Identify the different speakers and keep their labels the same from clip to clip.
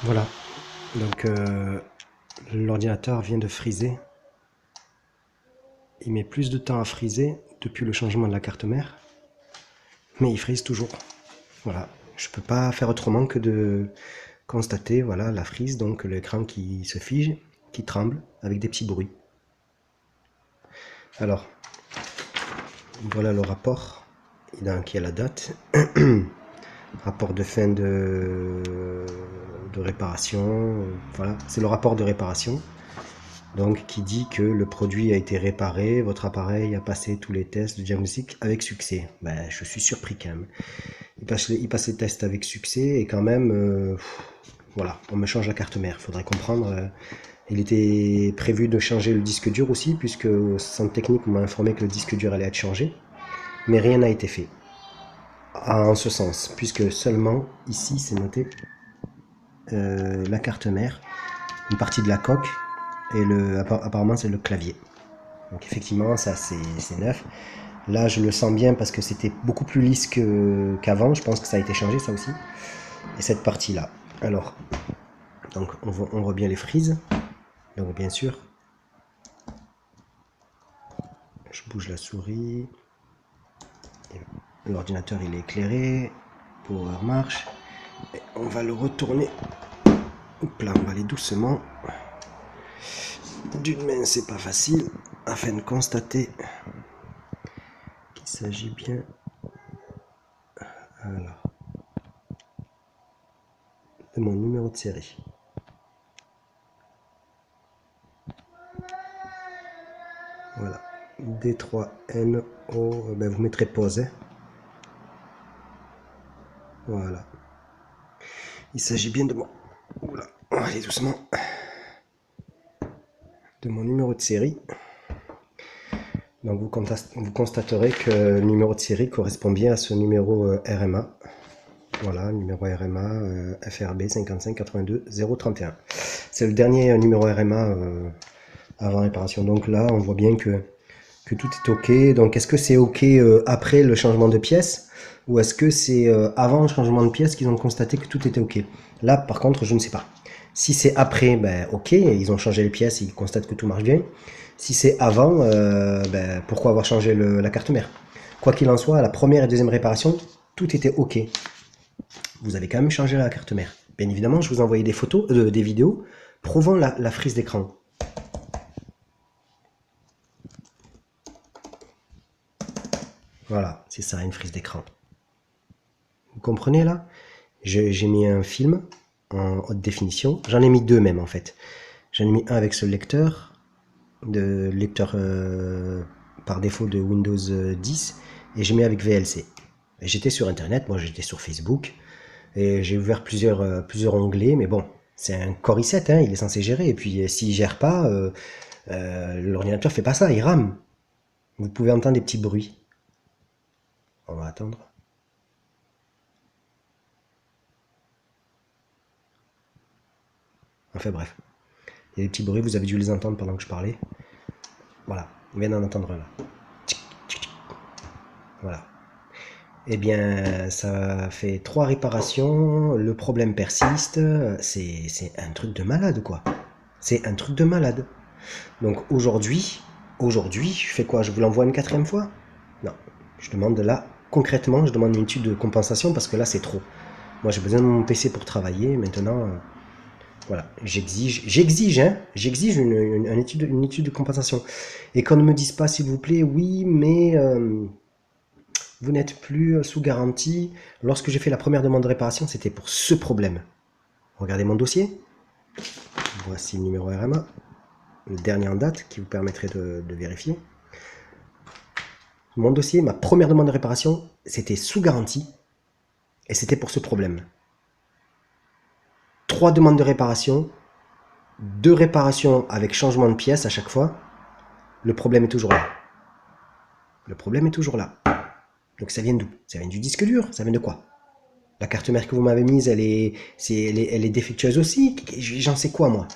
Speaker 1: Voilà, donc l'ordinateur vient de friser. Il met plus de temps à friser depuis le changement de la carte mère, mais il frise toujours. Voilà, je peux pas faire autrement que de constater, voilà, la frise, donc l'écran qui se fige, qui tremble avec des petits bruits. Alors, voilà le rapport, qui a la date. Rapport de fin de réparation, voilà, c'est le rapport de réparation. Donc, qui dit que le produit a été réparé, votre appareil a passé tous les tests de diagnostic avec succès. Ben, je suis surpris quand même. Il passe les tests avec succès et quand même, voilà, on me change la carte mère. Faudrait comprendre. Il était prévu de changer le disque dur aussi, puisque au centre technique, on m'a informé que le disque dur allait être changé. Mais rien n'a été fait en ce sens, puisque seulement ici, c'est noté la carte mère, une partie de la coque, et apparemment, c'est le clavier. Donc effectivement, ça c'est neuf. Là, je le sens bien parce que c'était beaucoup plus lisse qu'avant. Je pense que ça a été changé, ça aussi. Et cette partie-là. Alors, donc on voit bien les frises. Donc bien sûr, je bouge la souris. L'ordinateur il est éclairé. Power marche. Et on va le retourner. Hop là, on va aller doucement. D'une main, c'est pas facile. Afin de constater qu'il s'agit bien. Alors, de mon numéro de série. Voilà. D3NO. Ben vous mettrez pause. Hein. Voilà. Il s'agit bien de mon... Oula, allez doucement. De mon numéro de série. Donc vous constaterez que le numéro de série correspond bien à ce numéro RMA. Voilà, numéro RMA FRB 55 82 031. C'est le dernier numéro RMA avant réparation. Donc là, on voit bien que tout est OK. Donc est-ce que c'est OK après le changement de pièce ou est-ce que c'est avant le changement de pièce qu'ils ont constaté que tout était OK? Là, par contre, je ne sais pas. Si c'est après, ben OK, ils ont changé les pièces, ils constatent que tout marche bien. Si c'est avant, ben, pourquoi avoir changé la carte mère? Quoi qu'il en soit, à la première et deuxième réparation, tout était OK. Vous avez quand même changé la carte mère. Bien évidemment, je vous ai envoyé des photos, des vidéos prouvant la frise d'écran. Voilà, c'est ça, une frise d'écran. Vous comprenez là? J'ai mis un film en haute définition. J'en ai mis deux même en fait. J'en ai mis un avec ce lecteur, par défaut de Windows 10, et j'ai mis avec VLC. J'étais sur internet, moi j'étais sur Facebook, et j'ai ouvert plusieurs onglets, mais bon, c'est un Core i7, hein, il est censé gérer, et puis s'il gère pas, l'ordinateur fait pas ça, il rame. Vous pouvez entendre des petits bruits. On va attendre. Enfin bref. Il y a des petits bruits, vous avez dû les entendre pendant que je parlais. Voilà, on vient d'en entendre un là. Voilà. Eh bien, ça fait 3 réparations, le problème persiste, c'est un truc de malade quoi. C'est un truc de malade. Donc aujourd'hui, je fais quoi? Je vous l'envoie une quatrième fois? Non, je demande là, concrètement, je demande une étude de compensation parce que là c'est trop. Moi j'ai besoin de mon PC pour travailler, maintenant, voilà, j'exige une étude de compensation. Et qu'on ne me dise pas s'il vous plaît, oui, mais vous n'êtes plus sous garantie. Lorsque j'ai fait la première demande de réparation, c'était pour ce problème. Regardez mon dossier. Voici le numéro RMA, le dernier en date qui vous permettrait de vérifier. Mon dossier, ma première demande de réparation, c'était sous garantie et c'était pour ce problème. 3 demandes de réparation, 2 réparations avec changement de pièce à chaque fois. Le problème est toujours là. Le problème est toujours là. Donc ça vient d'où? Ça vient du disque dur? Ça vient de quoi? La carte mère que vous m'avez mise, elle est défectueuse aussi? J'en sais quoi moi?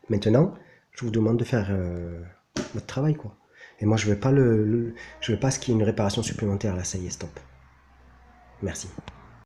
Speaker 1: Maintenant, je vous demande de faire votre travail quoi. Et moi je veux pas je veux pas ce qu'il y ait une réparation supplémentaire là, ça y est, stop. Merci.